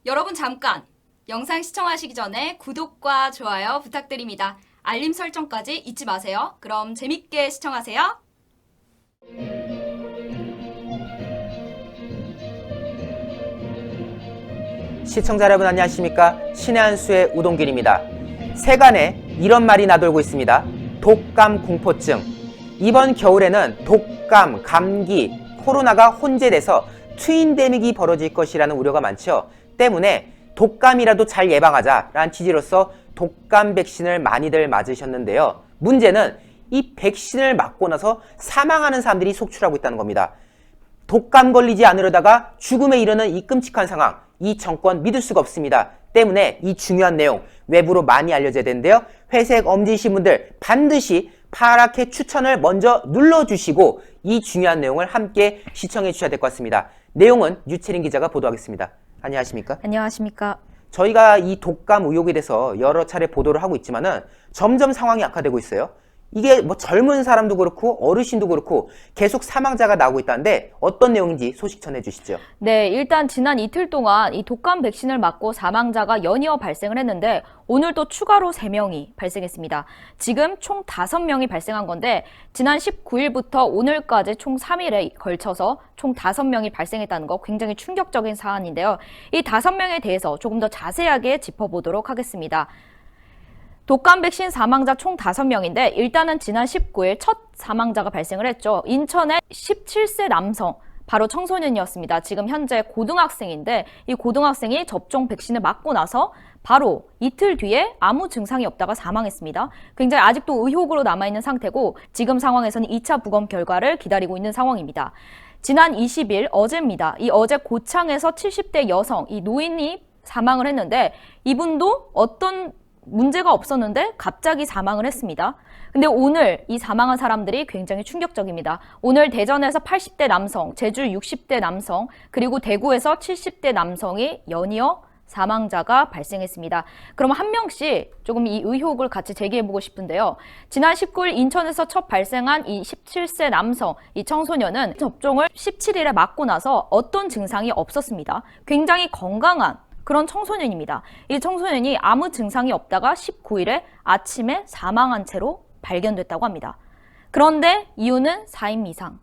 여러분 잠깐! 영상 시청하시기 전에 구독과 좋아요 부탁드립니다. 알림 설정까지 잊지 마세요. 그럼 재밌게 시청하세요. 시청자 여러분 안녕하십니까? 신의 한 수의 우동길입니다. 세간에 이런 말이 나돌고 있습니다. 독감 공포증. 이번 겨울에는 독감, 감기, 코로나가 혼재돼서 트윈데믹이 벌어질 것이라는 우려가 많죠. 때문에 독감이라도 잘 예방하자라는 취지로서 독감 백신을 많이들 맞으셨는데요. 문제는 이 백신을 맞고 나서 사망하는 사람들이 속출하고 있다는 겁니다. 독감 걸리지 않으려다가 죽음에 이르는 이 끔찍한 상황, 이 정권 믿을 수가 없습니다. 때문에 이 중요한 내용 외부로 많이 알려져야 되는데요. 회색 엄지이신 분들 반드시 파랗게 추천을 먼저 눌러주시고 이 중요한 내용을 함께 시청해 주셔야 될 것 같습니다. 내용은 유채린 기자가 보도하겠습니다. 안녕하십니까? 안녕하십니까? 저희가 이 독감 의혹에 대해서 여러 차례 보도를 하고 있지만은 점점 상황이 악화되고 있어요. 이게 뭐 젊은 사람도 그렇고 어르신도 그렇고 계속 사망자가 나오고 있다는데 어떤 내용인지 소식 전해 주시죠. 네, 일단 지난 이틀 동안 이 독감 백신을 맞고 사망자가 연이어 발생을 했는데 오늘 또 추가로 3명이 발생했습니다. 지금 총 5명이 발생한 건데 지난 19일부터 오늘까지 총 3일에 걸쳐서 총 5명이 발생했다는 거 굉장히 충격적인 사안인데요. 이 5명에 대해서 조금 더 자세하게 짚어보도록 하겠습니다. 독감 백신 사망자 총 5명인데 일단은 지난 19일 첫 사망자가 발생을 했죠. 인천의 17세 남성, 바로 청소년이었습니다. 지금 현재 고등학생인데 이 고등학생이 접종 백신을 맞고 나서 바로 이틀 뒤에 아무 증상이 없다가 사망했습니다. 굉장히 아직도 의혹으로 남아있는 상태고 지금 상황에서는 2차 부검 결과를 기다리고 있는 상황입니다. 지난 20일 어제입니다. 이 어제 고창에서 70대 여성, 이 노인이 사망을 했는데 이분도 어떤 문제가 없었는데 갑자기 사망을 했습니다. 근데 오늘 이 사망한 사람들이 굉장히 충격적입니다. 오늘 대전에서 80대 남성, 제주 60대 남성, 그리고 대구에서 70대 남성이 연이어 사망자가 발생했습니다. 그럼 한 명씩 조금 이 의혹을 같이 제기해보고 싶은데요. 지난 19일 인천에서 첫 발생한 이 17세 남성, 이 청소년은 접종을 17일에 맞고 나서 어떤 증상이 없었습니다. 굉장히 건강한 그런 청소년입니다. 이 청소년이 아무 증상이 없다가 19일에 아침에 사망한 채로 발견됐다고 합니다. 그런데 이유는 사임 이상.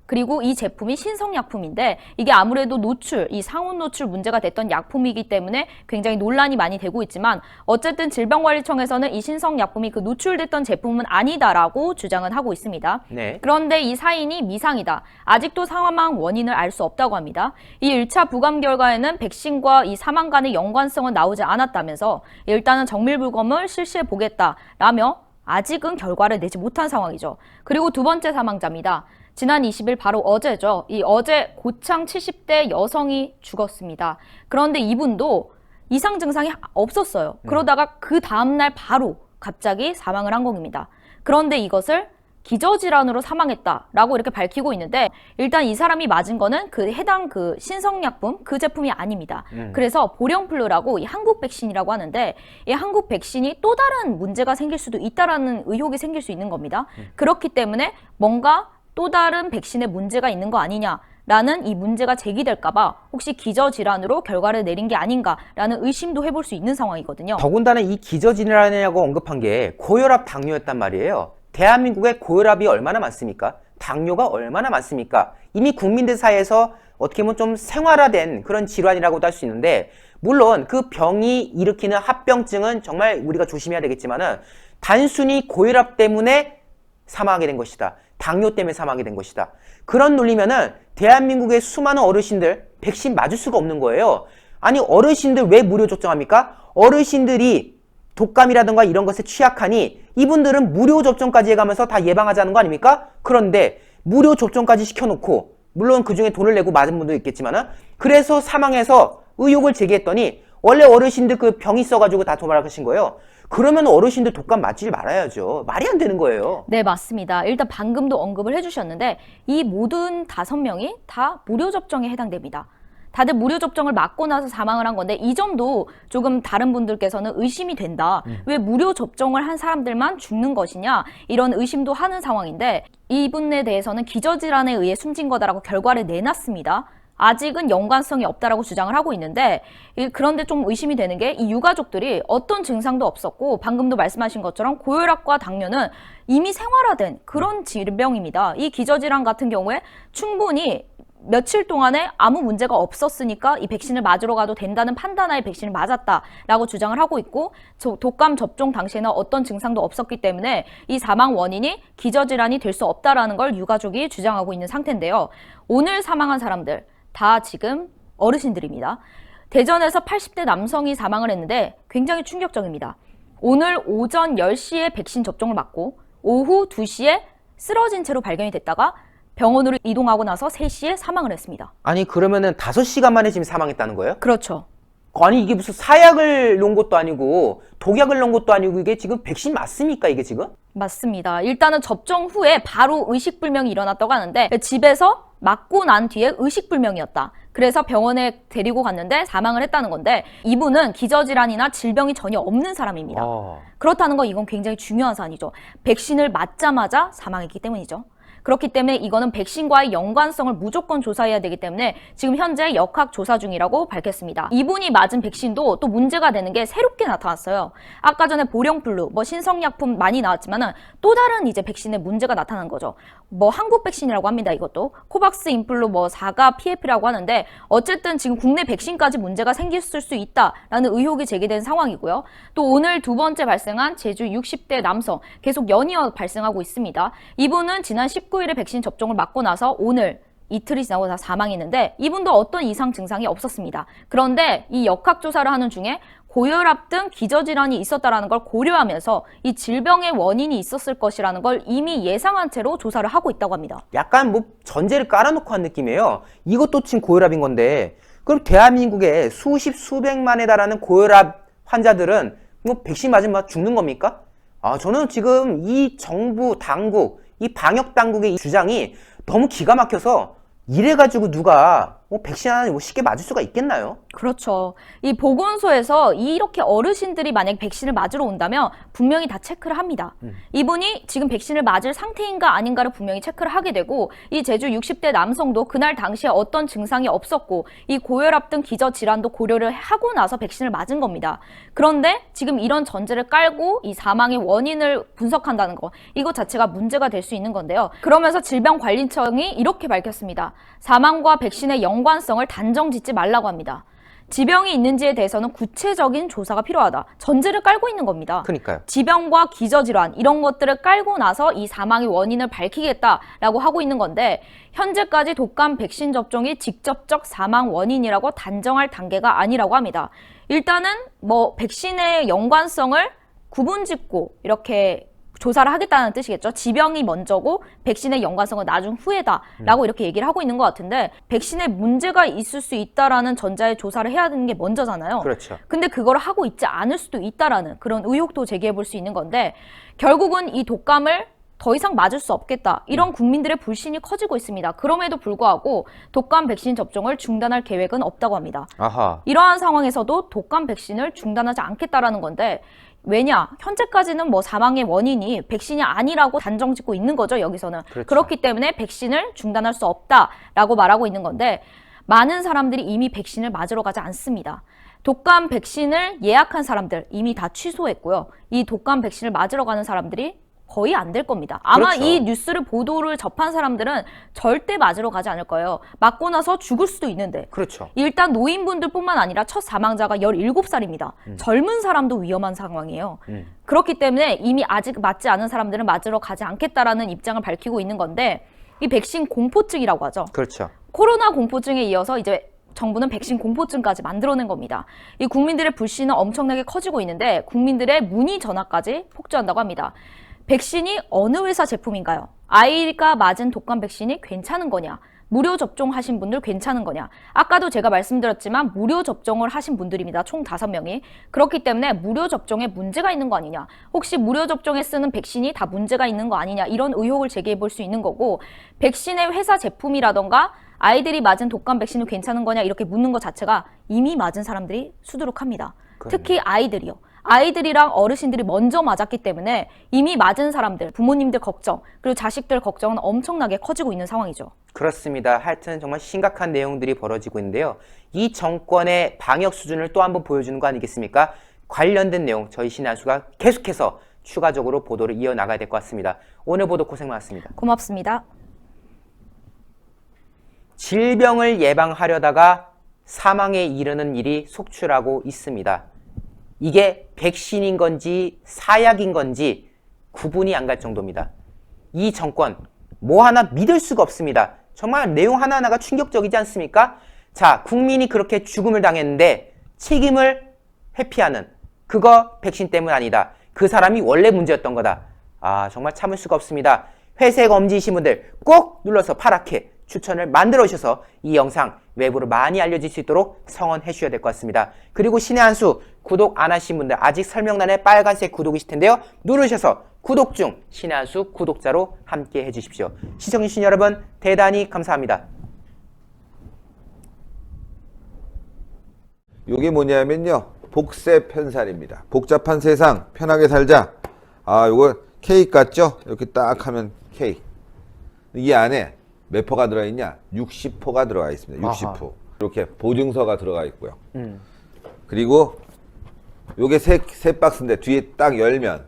그리고 이 제품이 신성약품인데 이게 아무래도 노출, 이 상온 노출 문제가 됐던 약품이기 때문에 굉장히 논란이 많이 되고 있지만 어쨌든 질병관리청에서는 이 신성약품이 그 노출됐던 제품은 아니다라고 주장은 하고 있습니다. 네. 그런데 이 사인이 미상이다. 아직도 사망 원인을 알 수 없다고 합니다. 이 1차 부검 결과에는 백신과 이 사망 간의 연관성은 나오지 않았다면서 일단은 정밀부검을 실시해 보겠다라며 아직은 결과를 내지 못한 상황이죠. 그리고 두 번째 사망자입니다. 지난 20일 바로 어제죠. 이 어제 고창 70대 여성이 죽었습니다. 그런데 이분도 이상 증상이 없었어요. 그러다가 그 다음날 바로 갑자기 사망을 한 겁니다. 그런데 이것을 기저질환으로 사망했다라고 이렇게 밝히고 있는데 일단 이 사람이 맞은 거는 그 해당 그 신성약품 그 제품이 아닙니다. 그래서 보령플루라고 이 한국 백신이라고 하는데 이 한국 백신이 또 다른 문제가 생길 수도 있다라는 의혹이 생길 수 있는 겁니다. 그렇기 때문에 뭔가 또 다른 백신에 문제가 있는 거 아니냐라는 이 문제가 제기될까봐 혹시 기저질환으로 결과를 내린 게 아닌가라는 의심도 해볼 수 있는 상황이거든요. 더군다나 이 기저질환이라고 언급한 게 고혈압 당뇨였단 말이에요. 대한민국에 고혈압이 얼마나 많습니까? 당뇨가 얼마나 많습니까? 이미 국민들 사이에서 어떻게 보면 좀 생활화된 그런 질환이라고도 할 수 있는데 물론 그 병이 일으키는 합병증은 정말 우리가 조심해야 되겠지만은 단순히 고혈압 때문에 사망하게 된 것이다. 당뇨 때문에 사망하게 된 것이다. 그런 논리면은 대한민국의 수많은 어르신들 백신 맞을 수가 없는 거예요. 아니 어르신들 왜 무료 접종합니까? 어르신들이 독감이라든가 이런 것에 취약하니 이분들은 무료 접종까지 해가면서 다 예방하자는 거 아닙니까? 그런데 무료 접종까지 시켜놓고 물론 그중에 돈을 내고 맞은 분도 있겠지만은 그래서 사망해서 의혹을 제기했더니 원래 어르신들 그 병이 있어가지고 다 도말하신 거예요. 그러면 어르신들 독감 맞지 말아야죠. 말이 안 되는 거예요. 네, 맞습니다. 일단 방금도 언급을 해주셨는데 이 모든 5명이 다 무료 접종에 해당됩니다. 다들 무료 접종을 맞고 나서 사망을 한 건데 이 점도 조금 다른 분들께서는 의심이 된다. 왜 무료 접종을 한 사람들만 죽는 것이냐 이런 의심도 하는 상황인데 이분에 대해서는 기저질환에 의해 숨진 거다라고 결과를 내놨습니다. 아직은 연관성이 없다라고 주장을 하고 있는데 그런데 좀 의심이 되는 게 이 유가족들이 어떤 증상도 없었고 방금도 말씀하신 것처럼 고혈압과 당뇨는 이미 생활화된 그런 질병입니다. 이 기저질환 같은 경우에 충분히 며칠 동안에 아무 문제가 없었으니까 이 백신을 맞으러 가도 된다는 판단하에 백신을 맞았다라고 주장을 하고 있고 독감 접종 당시에는 어떤 증상도 없었기 때문에 이 사망 원인이 기저질환이 될 수 없다라는 걸 유가족이 주장하고 있는 상태인데요. 오늘 사망한 사람들 다 지금 어르신들입니다. 대전에서 80대 남성이 사망을 했는데 굉장히 충격적입니다. 오늘 오전 10시에 백신 접종을 맞고 오후 2시에 쓰러진 채로 발견이 됐다가 병원으로 이동하고 나서 3시에 사망을 했습니다. 아니 그러면은 5시간 만에 지금 사망했다는 거예요? 그렇죠. 아니 이게 무슨 사약을 놓은 것도 아니고 독약을 놓은 것도 아니고 이게 지금 백신 맞습니까 이게 지금? 맞습니다. 일단은 접종 후에 바로 의식불명이 일어났다고 하는데 집에서 맞고 난 뒤에 의식불명이었다. 그래서 병원에 데리고 갔는데 사망을 했다는 건데 이분은 기저질환이나 질병이 전혀 없는 사람입니다. 그렇다는 건 이건 굉장히 중요한 사안이죠. 백신을 맞자마자 사망했기 때문이죠. 그렇기 때문에 이거는 백신과의 연관성을 무조건 조사해야 되기 때문에 지금 현재 역학 조사 중이라고 밝혔습니다. 이분이 맞은 백신도 또 문제가 되는 게 새롭게 나타났어요. 아까 전에 보령플루, 신성약품 많이 나왔지만은 또 다른 이제 백신에 문제가 나타난 거죠. 한국 백신이라고 합니다. 이것도 코박스 인플루 4가 PF라고 하는데 어쨌든 지금 국내 백신까지 문제가 생겼을 수 있다라는 의혹이 제기된 상황이고요. 또 오늘 두 번째 발생한 제주 60대 남성 계속 연이어 발생하고 있습니다. 이분은 지난 19일에 백신 접종을 맞고 나서 오늘 이틀이 지나고 나서 사망했는데 이분도 어떤 이상 증상이 없었습니다. 그런데 이 역학조사를 하는 중에 고혈압 등 기저질환이 있었다는 걸 고려하면서 이 질병의 원인이 있었을 것이라는 걸 이미 예상한 채로 조사를 하고 있다고 합니다. 약간 전제를 깔아놓고 한 느낌이에요. 이것도 지금 고혈압인 건데 그럼 대한민국에 수백만에 달하는 고혈압 환자들은 백신 맞으면 죽는 겁니까? 저는 지금 이 정부 당국, 이 방역 당국의 이 주장이 너무 기가 막혀서 이래가지고 누가 백신 하나 쉽게 맞을 수가 있겠나요? 그렇죠. 이 보건소에서 이렇게 어르신들이 만약에 백신을 맞으러 온다면 분명히 다 체크를 합니다. 이분이 지금 백신을 맞을 상태인가 아닌가를 분명히 체크를 하게 되고 이 제주 60대 남성도 그날 당시에 어떤 증상이 없었고 이 고혈압 등 기저질환도 고려를 하고 나서 백신을 맞은 겁니다. 그런데 지금 이런 전제를 깔고 이 사망의 원인을 분석한다는 거 이것 자체가 문제가 될 수 있는 건데요. 그러면서 질병관리청이 이렇게 밝혔습니다. 사망과 백신의 연관성을 단정 짓지 말라고 합니다. 지병이 있는지에 대해서는 구체적인 조사가 필요하다. 전제를 깔고 있는 겁니다. 그러니까요. 지병과 기저질환 이런 것들을 깔고 나서 이 사망의 원인을 밝히겠다라고 하고 있는 건데 현재까지 독감 백신 접종이 직접적 사망 원인이라고 단정할 단계가 아니라고 합니다. 일단은 백신의 연관성을 구분짓고 이렇게 조사를 하겠다는 뜻이겠죠. 지병이 먼저고 백신의 연관성은 나중 후에다라고 이렇게 얘기를 하고 있는 것 같은데 백신에 문제가 있을 수 있다라는 전자의 조사를 해야 되는 게 먼저잖아요. 그렇죠. 근데 그거를 하고 있지 않을 수도 있다라는 그런 의혹도 제기해 볼 수 있는 건데 결국은 이 독감을 더 이상 맞을 수 없겠다. 이런 국민들의 불신이 커지고 있습니다. 그럼에도 불구하고 독감 백신 접종을 중단할 계획은 없다고 합니다. 이러한 상황에서도 독감 백신을 중단하지 않겠다라는 건데 왜냐? 현재까지는 사망의 원인이 백신이 아니라고 단정 짓고 있는 거죠, 여기서는. 그렇죠. 그렇기 때문에 백신을 중단할 수 없다라고 말하고 있는 건데 많은 사람들이 이미 백신을 맞으러 가지 않습니다. 독감 백신을 예약한 사람들 이미 다 취소했고요. 이 독감 백신을 맞으러 가는 사람들이 거의 안 될 겁니다. 아마 그렇죠. 이 뉴스를 보도를 접한 사람들은 절대 맞으러 가지 않을 거예요. 맞고 나서 죽을 수도 있는데. 그렇죠. 일단 노인분들뿐만 아니라 첫 사망자가 17살입니다. 젊은 사람도 위험한 상황이에요. 그렇기 때문에 이미 아직 맞지 않은 사람들은 맞으러 가지 않겠다라는 입장을 밝히고 있는 건데 이 백신 공포증이라고 하죠. 그렇죠. 코로나 공포증에 이어서 이제 정부는 백신 공포증까지 만들어낸 겁니다. 이 국민들의 불신은 엄청나게 커지고 있는데 국민들의 문의 전화까지 폭주한다고 합니다. 백신이 어느 회사 제품인가요? 아이가 맞은 독감 백신이 괜찮은 거냐? 무료 접종하신 분들 괜찮은 거냐? 아까도 제가 말씀드렸지만 무료 접종을 하신 분들입니다. 총 5명이. 그렇기 때문에 무료 접종에 문제가 있는 거 아니냐? 혹시 무료 접종에 쓰는 백신이 다 문제가 있는 거 아니냐? 이런 의혹을 제기해 볼 수 있는 거고 백신의 회사 제품이라던가 아이들이 맞은 독감 백신은 괜찮은 거냐? 이렇게 묻는 것 자체가 이미 맞은 사람들이 수두룩합니다. 특히 아이들이요. 아이들이랑 어르신들이 먼저 맞았기 때문에 이미 맞은 사람들, 부모님들 걱정, 그리고 자식들 걱정은 엄청나게 커지고 있는 상황이죠. 그렇습니다. 하여튼 정말 심각한 내용들이 벌어지고 있는데요. 이 정권의 방역 수준을 또 한번 보여주는 거 아니겠습니까? 관련된 내용 저희 신의 한 수가 계속해서 추가적으로 보도를 이어나가야 될 것 같습니다. 오늘 보도 고생 많았습니다. 고맙습니다. 질병을 예방하려다가 사망에 이르는 일이 속출하고 있습니다. 이게 백신인 건지 사약인 건지 구분이 안 갈 정도입니다. 이 정권 뭐 하나 믿을 수가 없습니다. 정말 내용 하나하나가 충격적이지 않습니까? 자, 국민이 그렇게 죽음을 당했는데 책임을 회피하는 그거 백신 때문 아니다. 그 사람이 원래 문제였던 거다. 아, 정말 참을 수가 없습니다. 회색 엄지이신 분들 꼭 눌러서 파랗게 추천을 만들어 주셔서 이 영상 외부로 많이 알려질 수 있도록 성원해 주셔야 될 것 같습니다. 그리고 신의 한 수 구독 안 하신 분들 아직 설명란에 빨간색 구독이실 텐데요. 누르셔서 구독 중 신의 한 수 구독자로 함께 해주십시오. 시청해주신 여러분 대단히 감사합니다. 이게 뭐냐면요, 복세 편살입니다. 복잡한 세상 편하게 살자. 아, 요거 케이크 같죠? 이렇게 딱 하면 케이크. 이 안에 몇 포가 들어있냐? 60포가 들어가 있습니다. 60포. 아하. 이렇게 보증서가 들어가 있고요. 그리고 요게 세 박스인데 뒤에 딱 열면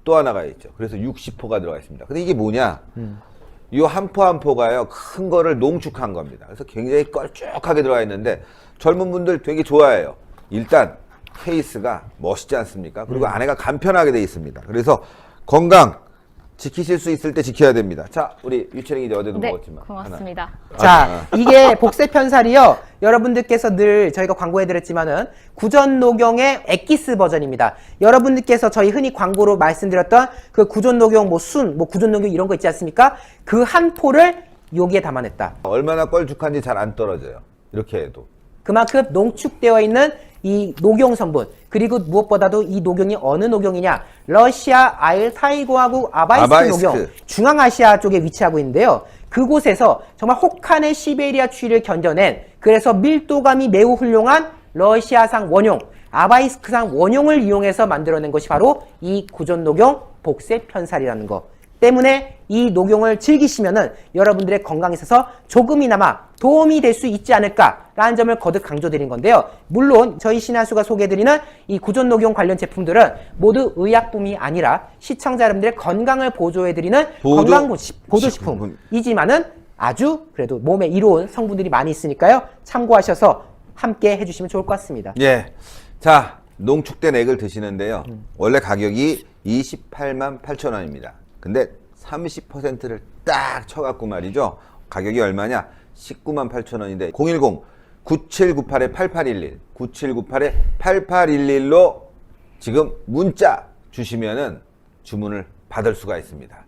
또 하나가 있죠. 그래서 60포가 들어가 있습니다. 근데 이게 뭐냐? 이 한 포 한 포가요, 큰 거를 농축한 겁니다. 그래서 굉장히 걸쭉하게 들어가 있는데 젊은 분들 되게 좋아해요. 일단 케이스가 멋있지 않습니까? 그리고 안에가 간편하게 돼 있습니다. 그래서 건강 지키실 수 있을 때 지켜야 됩니다. 자, 우리 유채링이 이제 어제도 네, 먹었지만 고맙습니다. 자, 이게 복세편살이요. 여러분들께서 늘 저희가 광고해드렸지만은 구전녹용의 엑기스 버전입니다. 여러분들께서 저희 흔히 광고로 말씀드렸던 그 구전녹용 구전녹용 이런 거 있지 않습니까? 그 한 포를 여기에 담아냈다. 얼마나 껄쭉한지 잘 안 떨어져요. 이렇게 해도. 그만큼 농축되어 있는 이 녹용 성분, 그리고 무엇보다도 이 녹용이 어느 녹용이냐? 러시아 알타이고하국 아바이스크 녹용, 중앙아시아 쪽에 위치하고 있는데요. 그곳에서 정말 혹한의 시베리아 추위를 견뎌낸, 그래서 밀도감이 매우 훌륭한 러시아산 원용, 아바이스크산 원용을 이용해서 만들어낸 것이 바로 이 구전녹용 복세편살이라는 거. 때문에 이 녹용을 즐기시면은 여러분들의 건강에 있어서 조금이나마 도움이 될 수 있지 않을까라는 점을 거듭 강조드린 건데요. 물론 저희 신한수가 소개해드리는 이 구전녹용 관련 제품들은 모두 의약품이 아니라 시청자 여러분들의 건강을 보조해드리는 보조식품이지만은 아주 그래도 몸에 이로운 성분들이 많이 있으니까요. 참고하셔서 함께 해주시면 좋을 것 같습니다. 예. 자, 농축된 액을 드시는데요. 원래 가격이 28만 8천 원입니다. 근데 30%를 딱 쳐갖고 말이죠. 가격이 얼마냐? 19만 8천 원인데 010-9798-8811 9798-8811로 지금 문자 주시면은 주문을 받을 수가 있습니다.